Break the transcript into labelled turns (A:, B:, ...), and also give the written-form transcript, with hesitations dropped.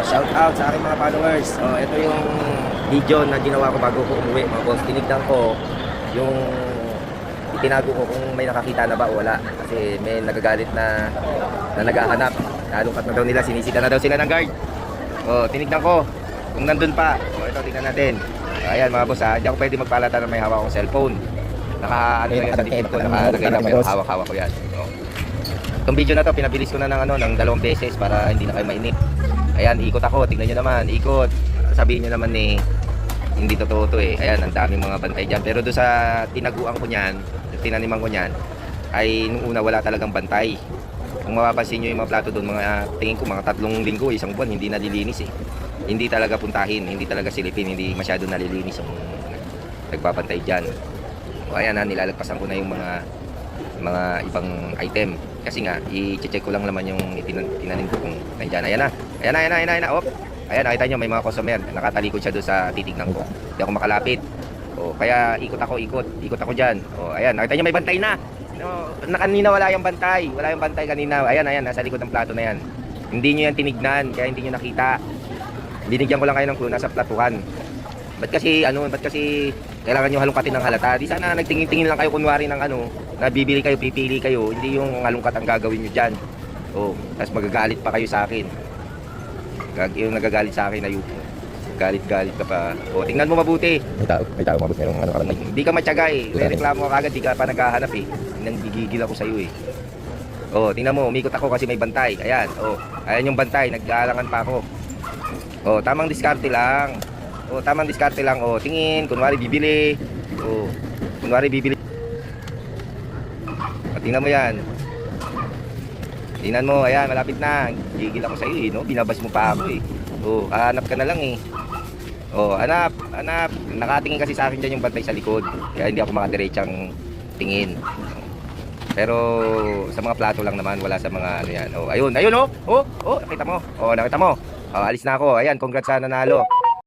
A: Shout out sa aking mga followers. Ito yung video na ginawa ko bago ko umuwi, mga boss. Tinignan ko yung itinago ko kung may nakakita na ba o wala. Kasi may nagagalit na naghahanap. Lalungkat na daw nila, sinisita na daw sila ng guard. Tinignan ko kung nandun pa. Ito, tingnan natin. Ayan mga boss, hindi ako pwede magpalata na may hawak akong cellphone. Ano na yan sa dikit ko, nakalagay na may hawak-hawak ko yan. Itong video na to, pinabilis ko na ng 2 beses para hindi na kayo mainip. Ayan, ikot ako, tignan nyo naman, ikot. Sabihin nyo naman hindi totoo to eh. Ayan, ang daming mga bantay dyan. Pero doon sa tinaguan ko nyan, tinaniman ko nyan, ay nung una wala talagang bantay. Kung mapapansin nyo yung mga plato doon, tingin ko mga 3 linggo, 1 buwan, hindi nalilinis eh. Hindi talaga puntahin, hindi talaga silipin, hindi masyado nalilinis yung nagbabantay dyan. Ayan na, nilalagpasan ko na yung mga ibang item. Kasi nga, i-check ko lang naman yung tinanim ko kung nandyan. Ayan na. Ayan, nakita nyo, may mga customer. Nakatalikod siya doon sa titignan ko. Hindi ako makalapit. Kaya ikot ako dyan. Ayan, nakita nyo, may bantay na. Kanina wala yung bantay. Wala yung bantay kanina. Ayan, nasa likod ng plato na yan. Hindi nyo yan tinignan, kaya hindi nyo nakita. Binigyan ko lang kayo ng clue, nasa platuhan. Ba't kasi kailangan nyo halungkatin ng halata? Di sana nagtingin-tingin lang kayo kunwari ng na bibili kayo, pipili kayo. Hindi yung halungkat ang gagawin nyo dyan. Tapos magagalit pa kayo sa akin. Yung nagagalit sa akin na yung galit-galit ka pa. Tingnan mo mabuti.
B: May tao mabot merong karang.
A: Hindi ka matyaga eh. May reklamo ka agad, di ka pa naghahanap eh. Nanggigigil ako sa iyo eh. Tingnan mo, umikot ako kasi may bantay. Ayan, ayan yung bantay, nag-aalangan pa ako. Tamang diskarte lang. Tingin, kunwari bibili. Tingnan mo yan. Tingnan mo, ayan, malapit na. Gigil ako sa iyo eh, no? Binabas mo pa ako eh. Hanap ka na lang eh. Hanap. Nakatingin kasi sa akin dyan yung bantay sa likod. Kaya hindi ako makadiretsang tingin. Pero sa mga plato lang naman, wala sa mga ano yan. Ayun. Nakita mo. Nakita mo. Alis na ako. Ayan, congrats sa nanalo.